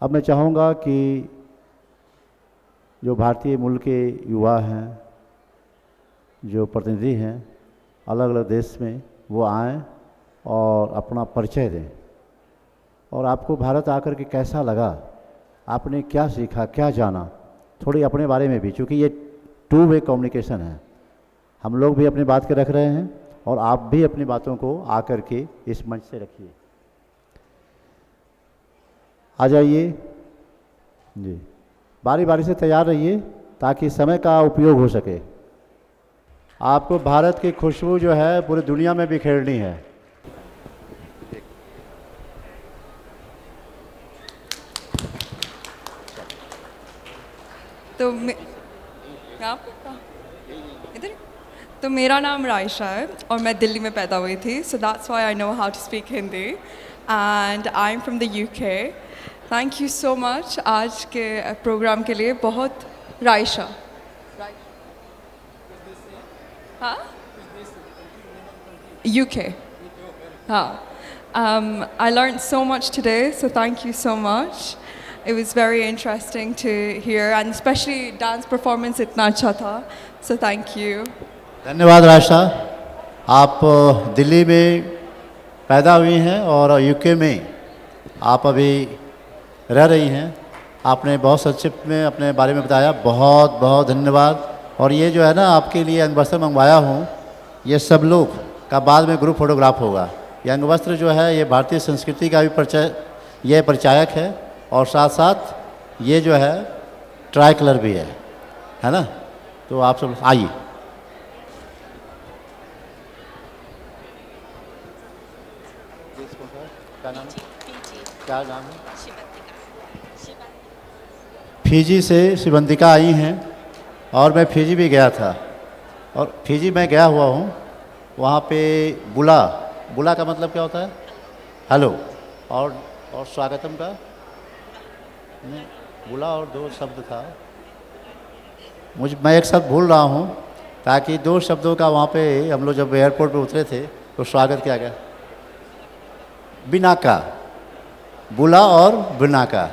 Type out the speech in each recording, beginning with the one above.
अब मैं चाहूँगा कि जो भारतीय मूल के युवा हैं, जो प्रतिनिधि हैं अलग अलग देश में, वो आएँ और अपना परिचय दें और आपको भारत आकर के कैसा लगा, आपने क्या सीखा, क्या जाना, थोड़ी अपने बारे में भी, क्योंकि ये टू वे कम्युनिकेशन है। हम लोग भी अपनी बात के रख रहे हैं और आप भी अपनी बातों को आकर के इस मंच से रखिए। आ जाइए जी, बारी बारी से तैयार रहिए ताकि समय का उपयोग हो सके। आपको भारत की खुशबू जो है पूरी दुनिया में बिखेरनी है। तो इधर तो मेरा नाम रायशा है और मैं दिल्ली में पैदा हुई थी, so that's why I know how to speak Hindi and I am from the UK. Thank you so much आज के प्रोग्राम के लिए। बहुत रायशा, हाँ, यूके, हाँ। I learned so much today, so thank you so much. It was very interesting to hear, and especially dance performance इतना अच्छा था, so thank you. धन्यवाद राशा। आप दिल्ली में पैदा हुई हैं और यूके में आप अभी रह रही हैं। आपने बहुत संक्षिप्त में अपने बारे में बताया, बहुत बहुत धन्यवाद। और ये जो है ना, आपके लिए अंगवस्त्र मंगवाया हूँ, ये सब लोग का बाद में ग्रुप फोटोग्राफ होगा। ये अंगवस्त्र जो है ये भारतीय संस्कृति का भी ये परिचायक है और साथ साथ ये जो है ट्राई कलर भी है ना। तो आप सब आइए। क्या नाम है? फिजी से शिवंतिका आई हैं और मैं फिजी भी गया था और फिजी में गया हुआ हूँ। वहाँ पे बुला का मतलब क्या होता है? हेलो। और स्वागतम का नहीं, बुला और दो शब्द था, मैं एक शब्द भूल रहा हूँ, ताकि दो शब्दों का वहाँ पे हम लोग जब एयरपोर्ट पे उतरे थे तो स्वागत किया गया। बिनाका, बुला और बिनाका।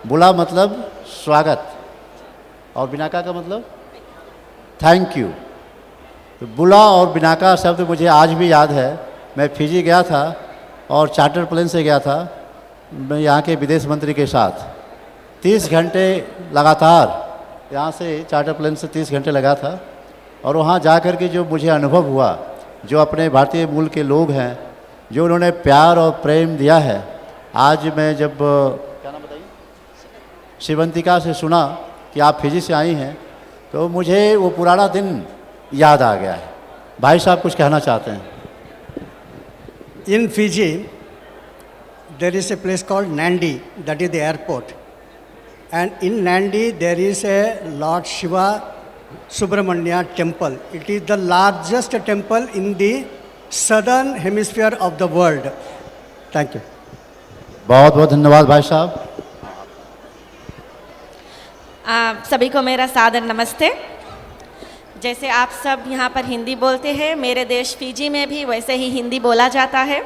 बुला मतलब स्वागत और बिनाका का मतलब थैंक यू। तो बुला और बिनाका शब्द मुझे आज भी याद है। मैं फिजी गया था और चार्टर प्लेन से गया था, मैं यहाँ के विदेश मंत्री के साथ 30 घंटे लगातार, यहाँ से चार्टर प्लेन से 30 घंटे लगा था। और वहाँ जा कर के जो मुझे अनुभव हुआ, जो अपने भारतीय मूल के लोग हैं, जो उन्होंने प्यार और प्रेम दिया है। आज मैं जब क्या नाम बताइए, शिवंतिका से सुना कि आप फिजी से आई हैं, तो मुझे वो पुराना दिन याद आ गया है। भाई साहब कुछ कहना चाहते हैं? In Fiji, there is a place called Nandi, that is the airport. And in Nandi, there is a Lord Shiva Subramanya temple. It is the largest temple in the southern hemisphere of the world. Thank you. बहुत बहुत धन्यवाद भाई साहब। सभी को मेरा सादर नमस्ते। जैसे आप सब यहाँ पर हिंदी बोलते हैं, मेरे देश फिजी में भी वैसे ही हिंदी बोला जाता है।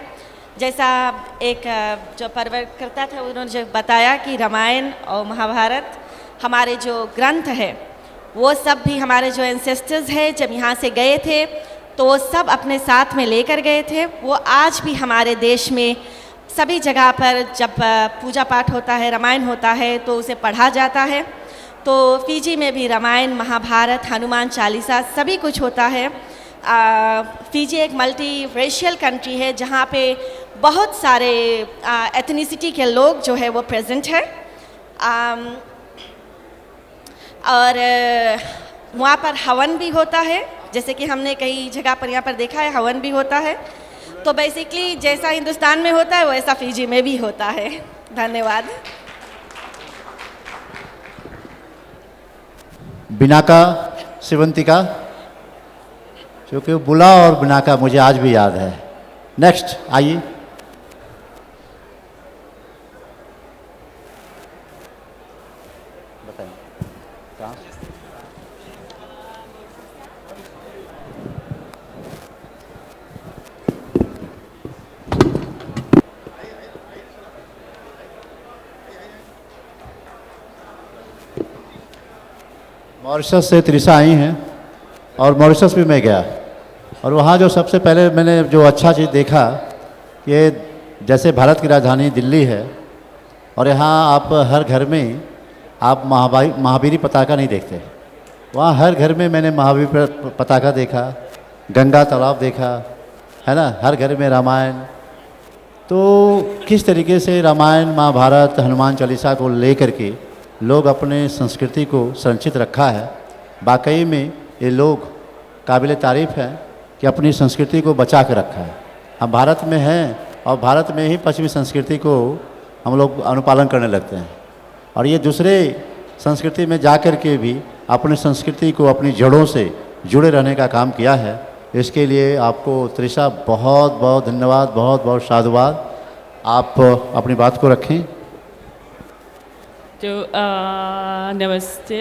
जैसा एक जो प्रवक्ता था उन्होंने जो बताया कि रामायण और महाभारत हमारे जो ग्रंथ है, वो सब भी हमारे जो एंसेस्टर्स हैं जब यहाँ से गए थे तो वो सब अपने साथ में लेकर गए थे। वो आज भी हमारे देश में सभी जगह पर जब पूजा पाठ होता है, रामायण होता है, तो उसे पढ़ा जाता है। तो फिजी में भी रामायण, महाभारत, हनुमान चालीसा सभी कुछ होता है। फिजी एक मल्टी रेशियल कंट्री है जहाँ पे बहुत सारे एथनिसिटी के लोग जो है वो प्रेजेंट है। और वहाँ पर हवन भी होता है, जैसे कि हमने कई जगह पर यहाँ पर देखा है, हवन भी होता है। तो बेसिकली जैसा हिंदुस्तान में होता है वैसा फिजी में भी होता है। धन्यवाद। बिनाका शिवंतिका, क्योंकि बुला और बिनाका मुझे आज भी याद है। नेक्स्ट आइए। मॉरिशस से त्रिशा आई हैं और मॉरिशस भी मैं गया और वहाँ जो सबसे पहले मैंने जो अच्छा चीज़ देखा कि जैसे भारत की राजधानी दिल्ली है और यहाँ आप हर घर में आप महावीरी पताका नहीं देखते। वहाँ हर घर में मैंने महावीर पताका देखा, गंगा तालाब देखा, है ना, हर घर में रामायण। तो किस तरीके से रामायण, महाभारत, हनुमान चालीसा को लेकर के लोग अपने संस्कृति को संरक्षित रखा है। वाकई में ये लोग काबिल तारीफ़ हैं कि अपनी संस्कृति को बचा के रखा है। हम भारत में हैं और भारत में ही पश्चिमी संस्कृति को हम लोग अनुपालन करने लगते हैं और ये दूसरे संस्कृति में जा कर के भी अपनी संस्कृति को अपनी जड़ों से जुड़े रहने का काम किया है। इसके लिए आपको त्रिशा बहुत बहुत धन्यवाद, बहुत बहुत साधुवाद। आप अपनी बात को रखें। तो नमस्ते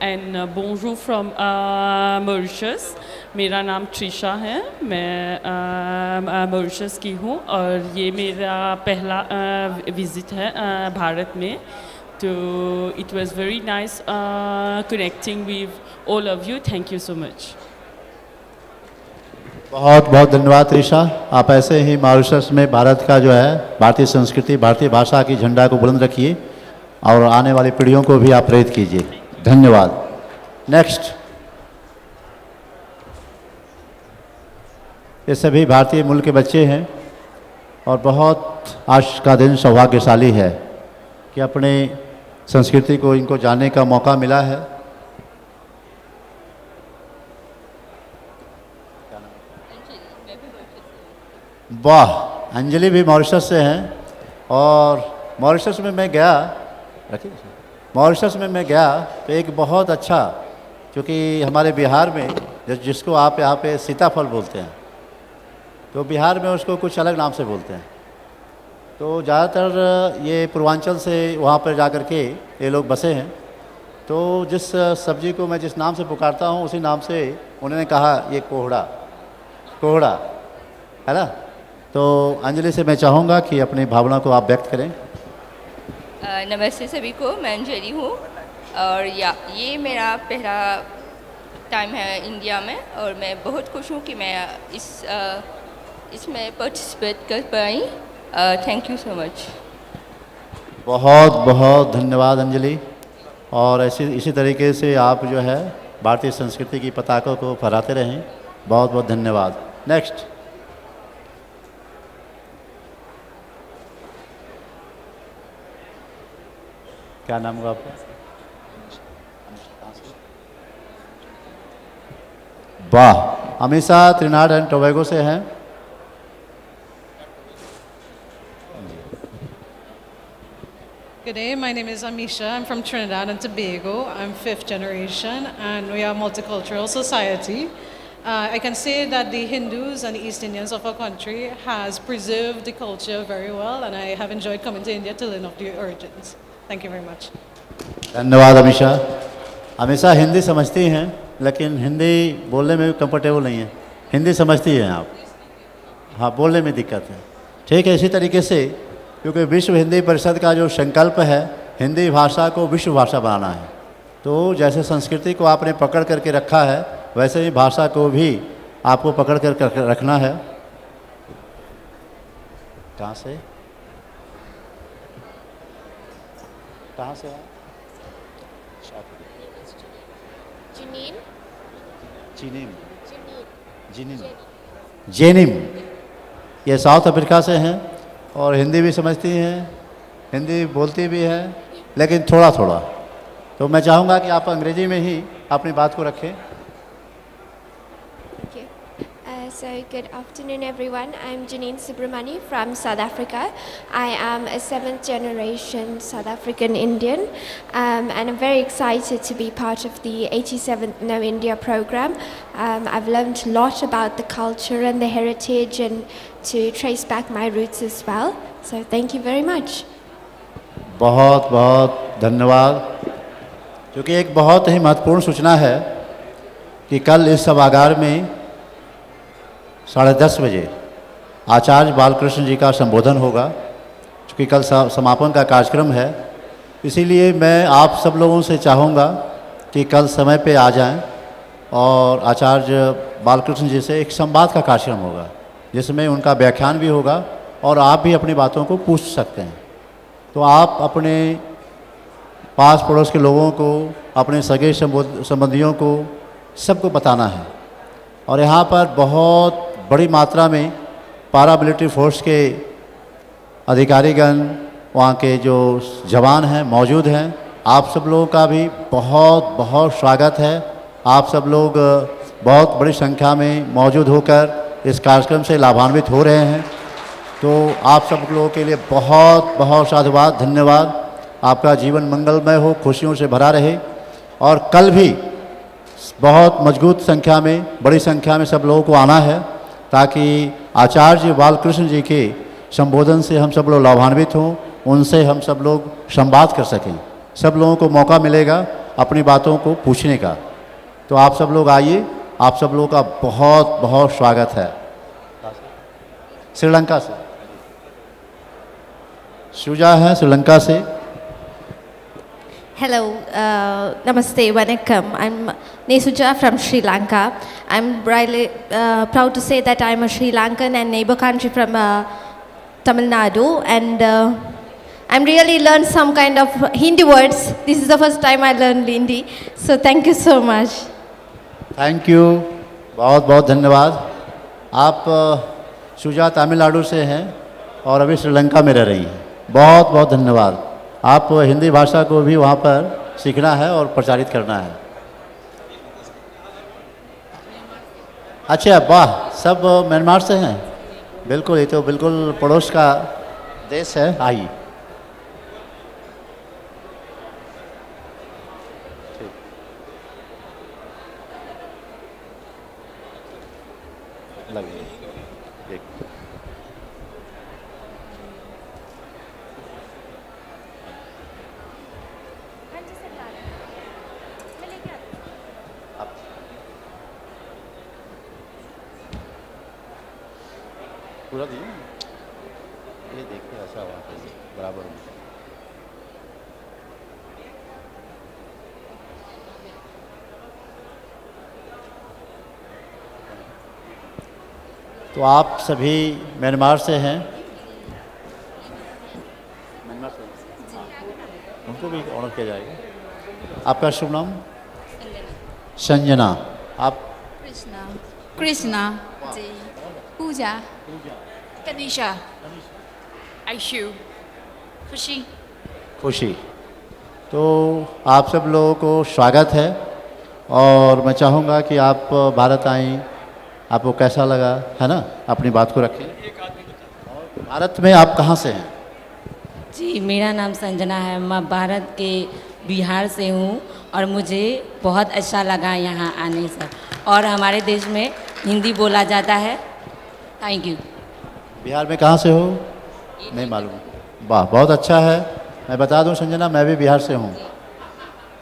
एंड bonjour फ्रॉम मॉरिशस। मेरा नाम त्रिशा है, मैं मॉरिशस की हूँ और ये मेरा पहला विज़िट है भारत में। तो it was very nice connecting with all of you. Thank you so much. बहुत बहुत धन्यवाद त्रिशा। आप ऐसे ही मॉरिशस में भारत का जो है भारतीय संस्कृति, भारतीय भाषा की झंडा को बुलंद रखिए और आने वाली पीढ़ियों को भी आप प्रेरित कीजिए। धन्यवाद। नेक्स्ट, ये सभी भारतीय मूल के बच्चे हैं और बहुत आज का दिन सौभाग्यशाली है कि अपने संस्कृति को इनको जानने का मौका मिला है। वाह, अंजलि भी मॉरिशस से हैं और मॉरिशस में मैं गया, मॉरिशस में मैं गया तो एक बहुत अच्छा, क्योंकि हमारे बिहार में जिसको आप यहाँ पे सीताफल बोलते हैं, तो बिहार में उसको कुछ अलग नाम से बोलते हैं। तो ज़्यादातर ये पूर्वांचल से वहाँ पर जा कर के ये लोग बसे हैं। तो जिस सब्जी को मैं जिस नाम से पुकारता हूँ उसी नाम से उन्होंने कहा ये कोहड़ा, कोहड़ा है ना। तो अंजलि से मैं चाहूँगा कि अपनी भावना को आप व्यक्त करें। नमस्ते सभी को, मैं अंजलि हूँ और ये मेरा पहला टाइम है इंडिया में और मैं बहुत खुश हूँ कि मैं इसमें पार्टिसिपेट कर पाई। Thank you so much. बहुत बहुत धन्यवाद अंजलि। और इसी तरीके से आप जो है भारतीय संस्कृति की पताका को फहराते रहें। बहुत बहुत धन्यवाद। नेक्स्ट, क्या नाम होगा आपका? वाह, हमेशा त्रिनाड एंड टोबैगो से हैं। Good day, my name is Amisha. I'm from Trinidad and Tobago. I'm 5th generation and we are a multicultural society. I can say that the Hindus and the East Indians of our country has preserved the culture very well and I have enjoyed coming to India to learn of the origins. Thank you very much. धन्यवाद अमीशा। हमेशा हिंदी समझती हैं लेकिन हिंदी बोलने में comfortable नहीं है। हिंदी समझती हैं आप? हाँ, बोलने में दिक्कत है। ठीक है, इसी तरीके से क्योंकि विश्व हिंदी परिषद का जो संकल्प है हिंदी भाषा को विश्व भाषा बनाना है, तो जैसे संस्कृति को आपने पकड़ करके रखा है वैसे ही भाषा को भी आपको पकड़ कर रखना है। कहाँ से जेनिम, ये साउथ अफ्रीका से हैं और हिंदी भी समझती हैं, हिंदी बोलती भी हैं लेकिन थोड़ा थोड़ा। तो मैं चाहूँगा कि आप अंग्रेजी में ही अपनी बात को रखें। So good afternoon everyone. I'm Janine Subramani from South Africa. I am a 7th generation South African Indian and I'm very excited to be part of the 87th Know India program. I've learned a lot about the culture and the heritage and to trace back my roots as well. So thank you very much. बहुत बहुत धन्यवाद। क्योंकि एक बहुत ही महत्वपूर्ण सूचना है कि कल इस सभागार में 10:30 बजे आचार्य बालकृष्ण जी का संबोधन होगा। क्योंकि कल समापन का कार्यक्रम है, इसीलिए मैं आप सब लोगों से चाहूँगा कि कल समय पे आ जाएं और आचार्य बालकृष्ण जी से एक संवाद का कार्यक्रम होगा, जिसमें उनका व्याख्यान भी होगा और आप भी अपनी बातों को पूछ सकते हैं। तो आप अपने पास पड़ोस के लोगों को, अपने सगे संबंधियों को, सबको बताना है। और यहाँ पर बहुत बड़ी मात्रा में पारा मिलिट्री फोर्स के अधिकारीगण, वहाँ के जो जवान हैं मौजूद हैं। आप सब लोगों का भी बहुत बहुत स्वागत है। आप सब लोग बहुत बड़ी संख्या में मौजूद होकर इस कार्यक्रम से लाभान्वित हो रहे हैं। तो आप सब लोगों के लिए बहुत बहुत साधुवाद, धन्यवाद। आपका जीवन मंगलमय हो, खुशियों से भरा रहे। और कल भी बहुत मजबूत संख्या में, बड़ी संख्या में सब लोगों को आना है, ताकि आचार्य बालकृष्ण जी के संबोधन से हम सब लोग लाभान्वित हों, उनसे हम सब लोग संवाद कर सकें। सब लोगों को मौका मिलेगा अपनी बातों को पूछने का। तो आप सब लोग आइए, आप सब लोगों का बहुत बहुत स्वागत है। श्रीलंका से शुजा है, श्रीलंका से। Hello, Namaste, Vanakkam. I'm Nesuja from Sri Lanka. I'm really proud to say that I'm a Sri Lankan and neighbor country from Tamil Nadu, and I'm really learned some kind of Hindi words. This is the first time I learned Hindi, so thank you so much. Thank you, बहुत बहुत धन्यवाद। आप शुजा तमिलनाडु से हैं और अभी श्रीलंका में रह रही हैं। बहुत बहुत धन्यवाद। आप हिंदी भाषा को भी वहाँ पर सीखना है और प्रचारित करना है। अच्छा, वाह, सब म्यांमार से हैं। बिल्कुल, ये तो बिल्कुल पड़ोस का देश है। आइए। पूरा दिए, ये देखिए ऐसा हुआ बराबर में। तो आप सभी म्यांमार से हैं। म्यांमार से उनको भी ऑनर किया जाएगा। आपका शुभ नाम? संजना। आप? कृष्णा। कृष्णा जी। पूजा। तनिषा। आयशु। खुशी। खुशी। तो आप सब लोगों को स्वागत है और मैं चाहूँगा कि आप भारत आएँ। आपको कैसा लगा, है ना? अपनी बात को रखें। भारत में आप कहाँ से हैं? जी, मेरा नाम संजना है। मैं भारत के बिहार से हूँ और मुझे बहुत अच्छा लगा यहाँ आने से। और हमारे देश में हिंदी बोला जाता है। Thank you. बिहार में कहाँ से हो? नहीं मालूम। वाह, बहुत अच्छा है। मैं बता दूं संजना, मैं भी बिहार से हूँ।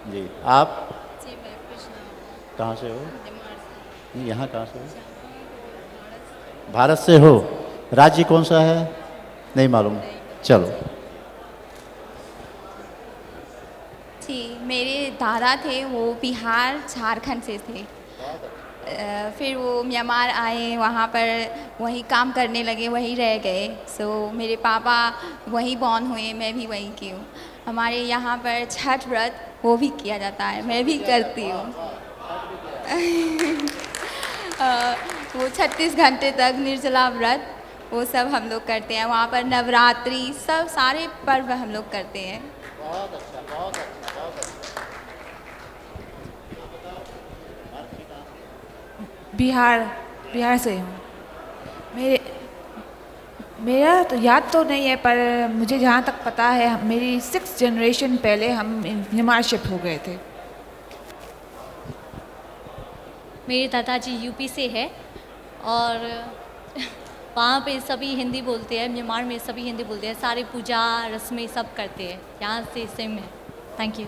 जी, आप? जी, मैं कृष्णा। कहाँ से हो? नहीं, यहाँ कहाँ से हो? भारत से हो। राज्य कौन सा है? नहीं मालूम। चलो। जी, मेरे दादा थे, वो बिहार झारखंड से थे। फिर वो म्यांमार आए, वहाँ पर वहीं काम करने लगे, वहीं रह गए। सो मेरे पापा वहीं बॉर्न हुए, मैं भी वहीं की हूँ। हमारे यहाँ पर छठ व्रत वो भी किया जाता है, मैं भी करती हूँ। वो 36 घंटे तक निर्जला व्रत वो सब हम लोग करते हैं। वहाँ पर नवरात्रि सब सारे पर्व हम लोग करते हैं। बहुत अच्छा, बहुत अच्छा, बहुत अच्छा। बिहार से हूँ। मेरा तो याद तो नहीं है, पर मुझे जहाँ तक पता है मेरी 6 जनरेशन पहले हम म्यांमार शिफ्ट हो गए थे। मेरे दादाजी यूपी से है और वहाँ पे सभी हिंदी बोलते हैं। म्यांमार में सभी हिंदी बोलते हैं। सारे पूजा रस्में सब करते हैं। यहाँ से सेम है। Thank you.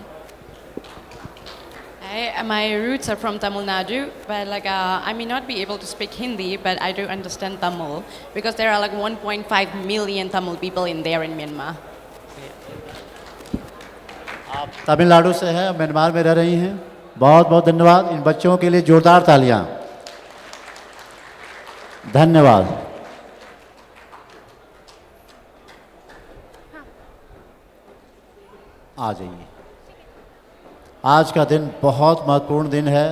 My roots are from Tamil Nadu, but I may not be able to speak Hindi, but I do understand Tamil because there are 1.5 million Tamil people in there in Myanmar. आप तमिलनाडु से हैं, Myanmar में रह रही हैं। बहुत बहुत धन्यवाद। इन बच्चों के लिए जोरदार तालियां। धन्यवाद। आ जाइए। आज का दिन बहुत महत्वपूर्ण दिन है,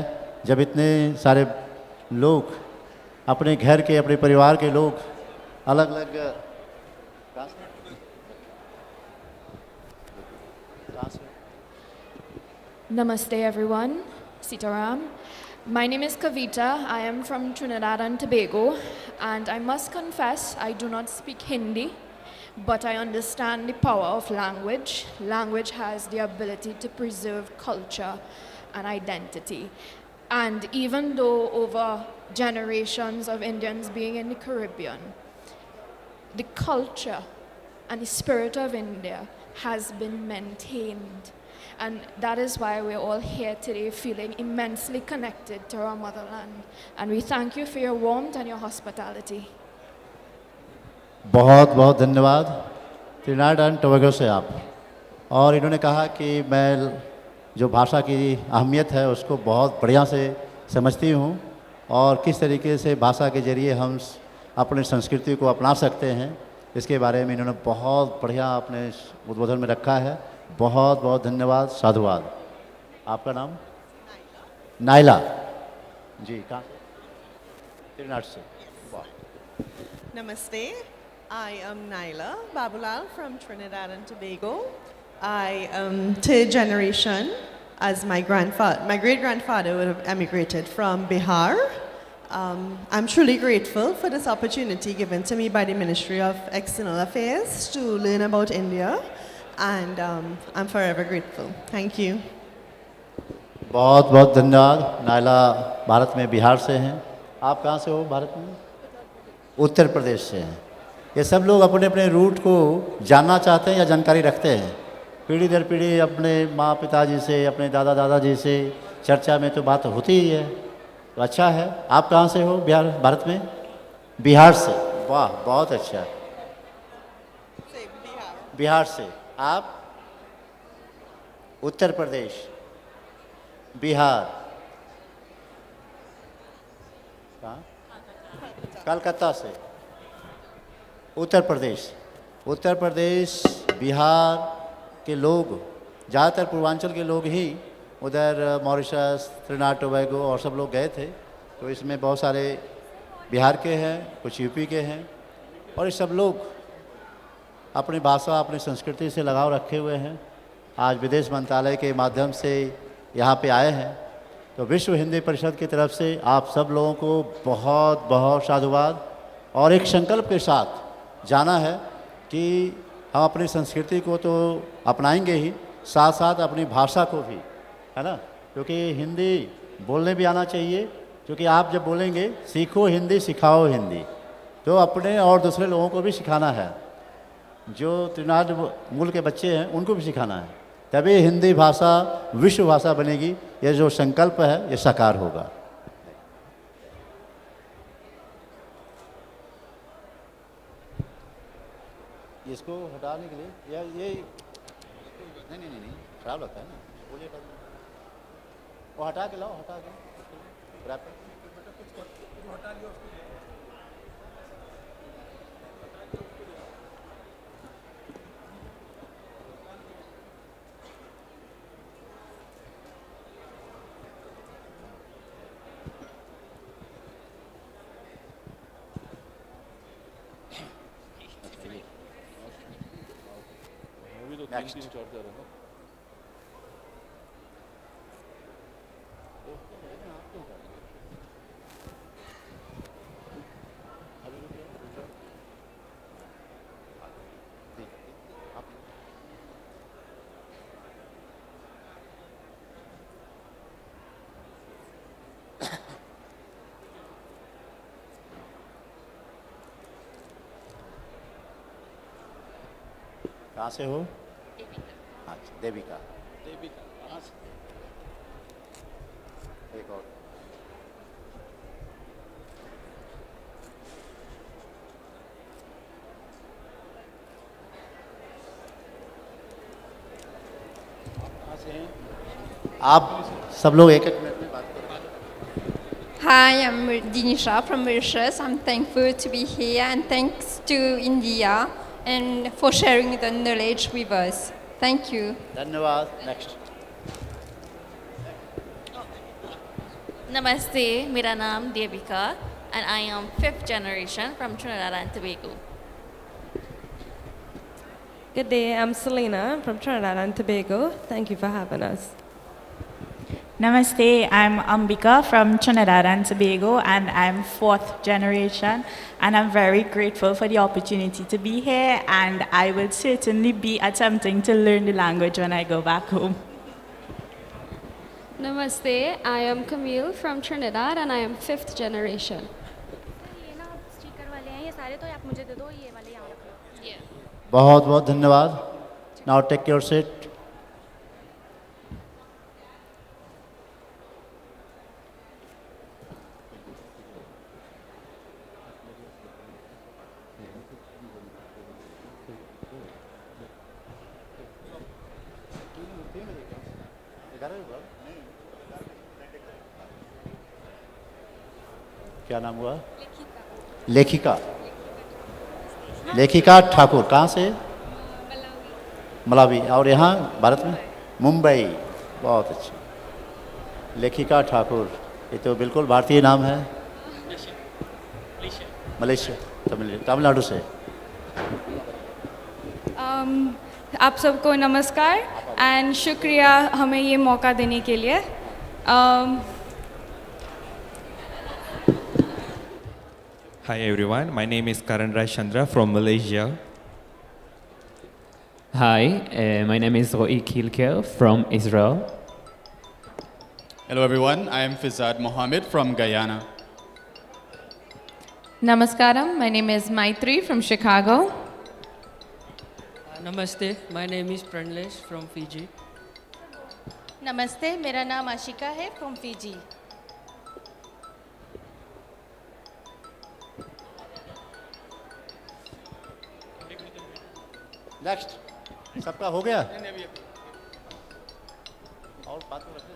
जब इतने सारे लोग, अपने घर के, अपने परिवार के लोग अलग अलग Namaste everyone, Sitaram. My name is Kavita. I am from Trinidad and Tobago, and I must confess I do not speak Hindi, but I understand the power of language. Language has the ability to preserve culture and identity. And even though over generations of Indians being in the Caribbean, the culture and the spirit of India has been maintained. And that is why we're all here today feeling immensely connected to our motherland. And we thank you for your warmth and your hospitality. बहुत बहुत धन्यवाद। त्रिनाड and Tobago से आप। और इन्होंने कहा कि मैं जो भाषा की अहमियत है उसको बहुत बढ़िया से समझती हूँ, और किस तरीके से भाषा के ज़रिए हम अपनी संस्कृति को अपना सकते हैं, इसके बारे में इन्होंने बहुत बढ़िया अपने उद्बोधन में रखा है। बहुत बहुत धन्यवाद, साधुवाद। आपका नाम? नाइला जी। कहाँ से? त्रिनाड से। Namaste. I am Naila Babulal from Trinidad and Tobago. I am third generation, as my great-grandfather would have emigrated from Bihar. I'm truly grateful for this opportunity given to me by the Ministry of External Affairs to learn about India, and I'm forever grateful. Thank you. बहुत बहुत धन्यवाद। Naila Bharat में बिहार से हैं। आप कहाँ से हो भारत में? उत्तर प्रदेश से हैं। ये सब लोग अपने अपने रूट को जानना चाहते हैं या जानकारी रखते हैं। पीढ़ी दर पीढ़ी अपने माँ पिताजी से, अपने दादा दादाजी से चर्चा में तो बात होती ही है, तो अच्छा है। आप कहाँ से हो बिहार भारत में? बिहार से। वाह, बहुत अच्छा। बिहार से। आप? उत्तर प्रदेश, बिहार, कहाँ? कलकत्ता से। उत्तर प्रदेश। उत्तर प्रदेश, बिहार के लोग, ज़्यादातर पूर्वांचल के लोग ही उधर मॉरिशस, त्रिनाड टोबैगो और सब लोग गए थे। तो इसमें बहुत सारे बिहार के हैं, कुछ यूपी के हैं, और ये सब लोग अपनी भाषा, अपनी संस्कृति से लगाव रखे हुए हैं। आज विदेश मंत्रालय के माध्यम से यहाँ पे आए हैं। तो विश्व हिंदी परिषद की तरफ से आप सब लोगों को बहुत बहुत साधुवाद, और एक संकल्प के साथ जाना है कि हम अपनी संस्कृति को तो अपनाएंगे ही, साथ साथ अपनी भाषा को भी, है ना, क्योंकि हिंदी बोलने भी आना चाहिए। क्योंकि आप जब बोलेंगे सीखो हिंदी सिखाओ हिंदी, तो अपने और दूसरे लोगों को भी सिखाना है। जो त्रिनाड मूल के बच्चे हैं उनको भी सिखाना है, तभी हिंदी भाषा विश्व भाषा बनेगी। ये जो संकल्प है ये साकार होगा। इसको हटाने के लिए या ये नहीं खराब लगता है ना, बोलिए वो हटा के लाओ, हटा के Next. कहाँ से हो? अच्छा, देविका। कहाँ से? एक और। कहाँ से हैं? आप सब लोग एक एक मिनट में बात करें। Hi, I'm Dinisha from Mauritius. I'm thankful to be here and thanks to India and for sharing the knowledge with us. Thank you. धन्यवाद। नेक्स्ट। Namaste, मेरा नाम Devika and I am 5th generation from Trinidad and Tobago. Good day, I'm Selena from Trinidad and Tobago. Thank you for having us. Namaste, I'm Ambika from Trinidad and Tobago and I'm 4th generation and I'm very grateful for the opportunity to be here and I will certainly be attempting to learn the language when I go back home. Namaste, I am Camille from Trinidad and I am 5th generation. बहुत बहुत धन्यवाद। Now take your seat. क्या नाम हुआ? लेखिका। लेखिका ठाकुर कहाँ से? मलावी। और यहाँ भारत में मुंबई। बहुत अच्छा। लेखिका ठाकुर, ये तो बिल्कुल भारतीय नाम है। मलेशिया, तमिलनाडु से। आप सबको नमस्कार एंड शुक्रिया हमें ये मौका देने के लिए। Hi everyone, my name is Karan Raj Chandra from Malaysia. Hi, my name is Roy Kilker from Israel. Hello everyone, I am Fizad Mohammed from Guyana. Namaskaram, my name is Maitri from Chicago. Namaste, my name is Pranlesh from Fiji. नमस्ते, मेरा नाम आशिका है from Fiji. Next. सबका हो गया? और बात तो रखते।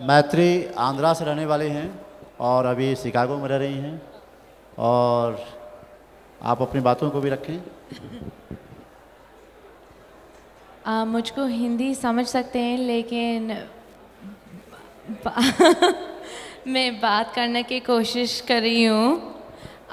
मैत्री आंध्रा से रहने वाले हैं और अभी शिकागो में रह रही हैं और आप अपनी बातों को भी रखें। मुझको हिंदी समझ सकते हैं लेकिन मैं बात करने की कोशिश कर रही हूँ।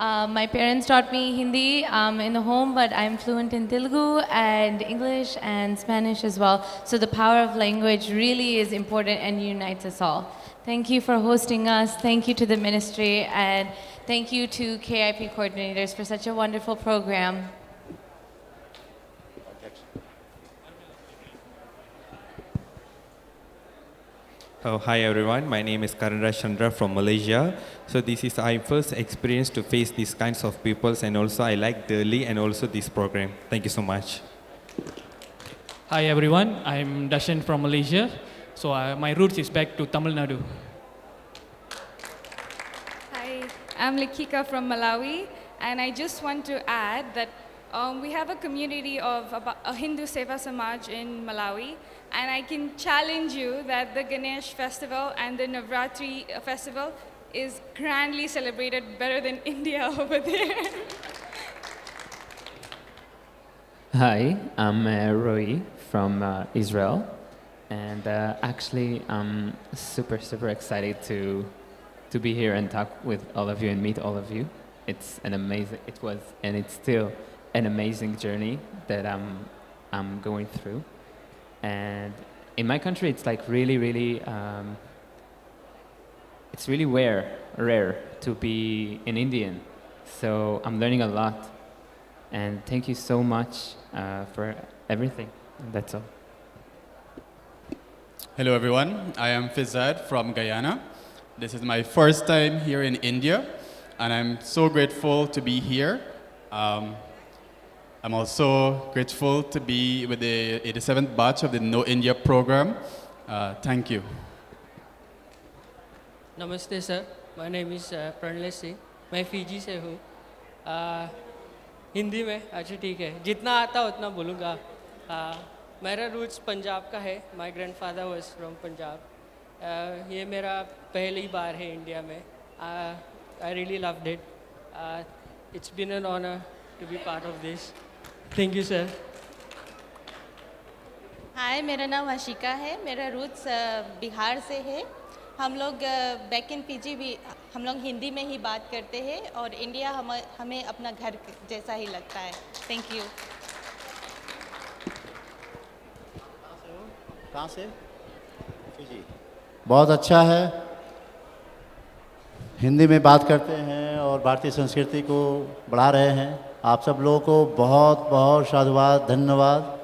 My parents taught me Hindi in the home, but I'm fluent in Telugu and English and Spanish as well. So the power of language really is important and unites us all. Thank you for hosting us. Thank you to the ministry and thank you to KIP coordinators for such a wonderful program. Oh, hi everyone, my name is Karan Raj Chandra from Malaysia. So this is my first experience to face these kinds of peoples and also I like Delhi and also this program. Thank you so much. Hi everyone, I'm Dashan from Malaysia. So my roots is back to Tamil Nadu. Hi, I'm Lekhika from Malawi, and I just want to add that we have a community of about a Hindu Seva Samaj in Malawi, and I can challenge you that the Ganesh festival and the Navratri festival is grandly celebrated better than India over there. Hi, I'm Roy from Israel, and actually I'm super excited to be here and talk with all of you and meet all of you. It was and it's still an amazing journey that I'm going through, and in my country it's like really it it's really rare to be an Indian. So I'm learning a lot. And thank you so much for everything. That's all. Hello everyone, I am Fizad from Guyana. This is my first time here in India, and I'm so grateful to be here. I'm also grateful to be with the 87th batch of the Know India program. Thank you. नमस्ते sir, my name is Pranlesh Singh, मैं Fiji से हूँ। हिंदी में अच्छा ठीक है, जितना आता उतना बोलूँगा। मेरा रूट्स पंजाब का है, my grandfather was from Punjab. ये मेरा पहली बार है इंडिया में। I really loved it. It's been an honour to be part of this. Thank you sir. Hi, मेरा नाम आशिका है, मेरा रूट्स बिहार से है। हम लोग बैक इन पीजी भी हम लोग हिंदी में ही बात करते हैं और इंडिया हमें अपना घर जैसा ही लगता है। Thank you. कहाँ से? फिजी। बहुत अच्छा है, हिंदी में बात करते हैं और भारतीय संस्कृति को बढ़ा रहे हैं। आप सब लोगों को बहुत बहुत साधुवाद, धन्यवाद।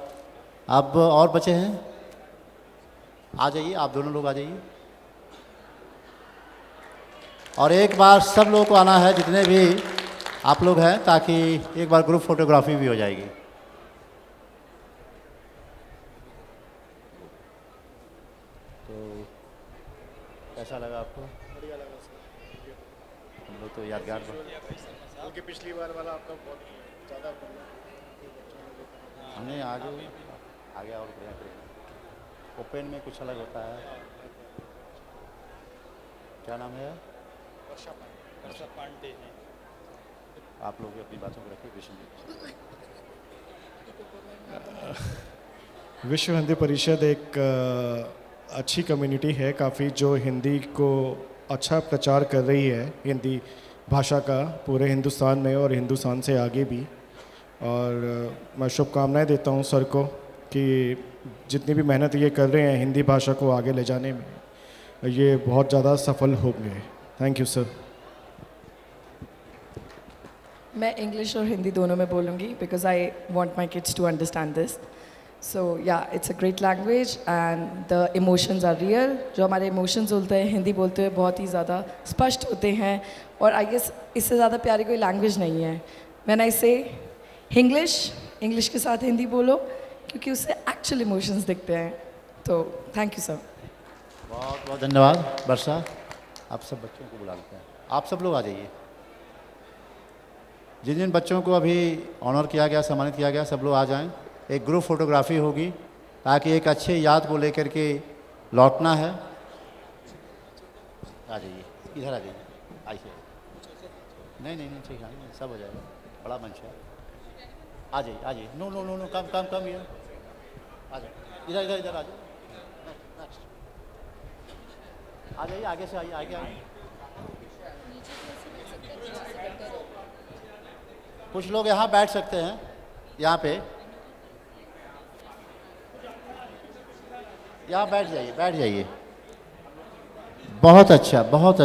अब और बचे हैं, आ जाइए, आप दोनों लोग आ जाइए। और एक बार सब लोगों को आना है, जितने भी आप लोग हैं, ताकि एक बार ग्रुप फोटोग्राफी भी हो जाएगी। तो कैसा लगा आपको? बढ़िया लगा सर। हम लोग तो यादगार बल्कि पिछली बार वाला आपका बहुत ज़्यादा हमने आगे और बढ़िया करेंगे। ओपन में कुछ अलग होता है। क्या नाम है? वर्षा पांडे। आप लोग अपनी बातों को रखिए। विश्व हिंदी परिषद एक अच्छी कम्युनिटी है काफ़ी, जो हिंदी को अच्छा प्रचार कर रही है, हिंदी भाषा का पूरे हिंदुस्तान में और हिंदुस्तान से आगे भी। और मैं शुभकामनाएं देता हूं सर को कि जितनी भी मेहनत ये कर रहे हैं हिंदी भाषा को आगे ले जाने में, ये बहुत ज़्यादा सफल होंगे। Thank you sir. मैं इंग्लिश और हिंदी दोनों में बोलूँगी because I want my kids to understand this. So yeah it's a great language and the emotions are real. जो हमारे इमोशंस होते हैं हिंदी बोलते हुए बहुत ही ज़्यादा स्पष्ट होते हैं, और आई गेस इससे ज़्यादा प्यारी कोई लैंग्वेज नहीं है। व्हेन आई से इंग्लिश के साथ हिंदी बोलो, क्योंकि उससे एक्चुअल इमोशंस दिखते हैं। तो थैंक यू सर। बहुत बहुत धन्यवाद। वर्षा, आप सब बच्चों को बुला लेते हैं। आप सब लोग आ जाइए। जिन जिन बच्चों को अभी ऑनर किया गया, सम्मानित किया गया, सब लोग आ जाएं। एक ग्रुप फोटोग्राफी होगी ताकि एक अच्छे याद को लेकर के लौटना है। आ जाइए, इधर आ जाइए, आइए। नहीं, ठीक है, सब हो जाएगा, बड़ा मंच है। आ जाइए। नो, कम ये आ जाइए, इधर आ जाइए। आ जाइए, आगे से आइए। कुछ लोग यहाँ बैठ सकते हैं, यहाँ पे यहाँ बैठ जाइए। बहुत अच्छा, बहुत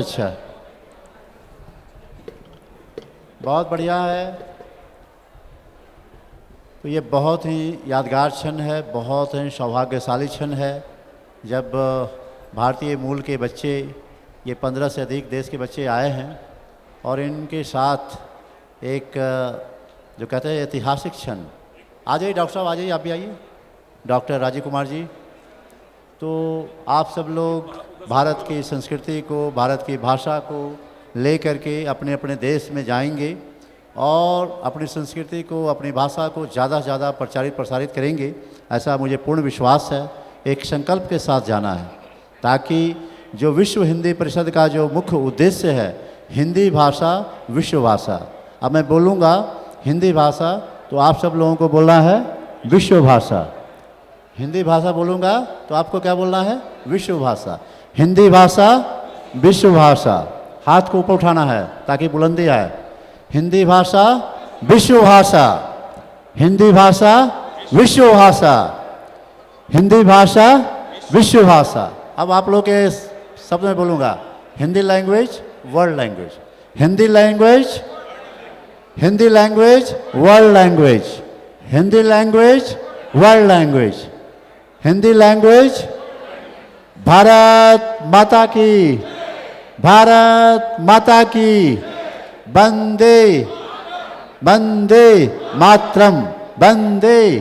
बढ़िया है। तो ये बहुत ही यादगार क्षण है, बहुत ही सौभाग्यशाली क्षण है जब भारतीय मूल के बच्चे, ये 15 से अधिक देश के बच्चे आए हैं और इनके साथ एक जो कहते हैं ऐतिहासिक क्षण। आ जाइए डॉक्टर साहब, आ जाइए, आप भी आइए। डॉक्टर राजीव कुमार जी, तो आप सब लोग भारत की संस्कृति को, भारत की भाषा को ले करके अपने अपने देश में जाएंगे और अपनी संस्कृति को, अपनी भाषा को ज़्यादा से ज़्यादा प्रसारित करेंगे, ऐसा मुझे पूर्ण विश्वास है। एक संकल्प के साथ जाना है ताकि जो विश्व हिंदी परिषद का जो मुख्य उद्देश्य है, हिंदी भाषा विश्व भाषा। अब मैं बोलूँगा हिंदी भाषा, तो आप सब लोगों को बोलना है विश्व भाषा। हिंदी भाषा बोलूँगा तो आपको क्या बोलना है? विश्व भाषा। हिंदी भाषा विश्व भाषा। हाथ को ऊपर उठाना है ताकि बुलंदी आए। हिंदी भाषा विश्व भाषा। हिंदी भाषा विश्व भाषा। हिंदी भाषा विश्व भाषा। अब आप लोग के शब्द में बोलूँगा, Hindi language world language, Hindi language, Hindi language world language, Hindi language world language, Hindi language. Bharat माता की, भारत माता की, वंदे वंदे मातरम, वंदे।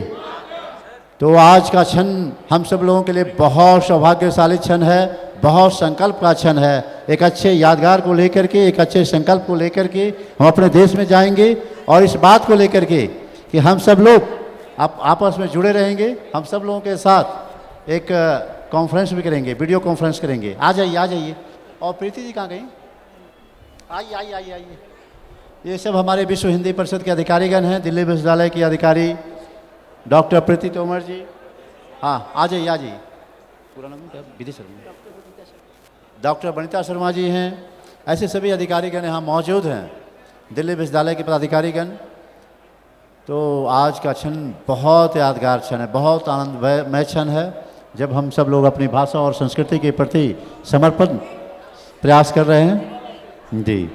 तो आज का क्षण हम सब लोगों के लिए बहुत सौभाग्यशाली क्षण है, बहुत संकल्प का क्षण है। एक अच्छे यादगार को लेकर के, एक अच्छे संकल्प को लेकर के हम अपने देश में जाएंगे और इस बात को लेकर के कि हम सब लोग आपस में जुड़े रहेंगे। हम सब लोगों के साथ एक कॉन्फ्रेंस भी करेंगे, वीडियो कॉन्फ्रेंस करेंगे। आ जाइए, आ जाइए। और प्रीति जी कहाँ गई? आइए आइए आइए आइए। ये सब हमारे विश्व हिंदी परिषद के अधिकारीगण हैं, दिल्ली विश्वविद्यालय की अधिकारी डॉक्टर प्रीति तोमर जी। हाँ, आ जाइए, आ जाइए। पूरा नाम क्या? विधि शर्मा। डॉक्टर वनिता शर्मा जी हैं। ऐसे सभी अधिकारीगण यहाँ मौजूद हैं, दिल्ली विश्वविद्यालय के पदाधिकारीगण। तो आज का क्षण बहुत यादगार क्षण है, बहुत आनंदमय क्षण है, जब हम सब लोग अपनी भाषा और संस्कृति के प्रति समर्पण प्रयास कर रहे हैं। जी।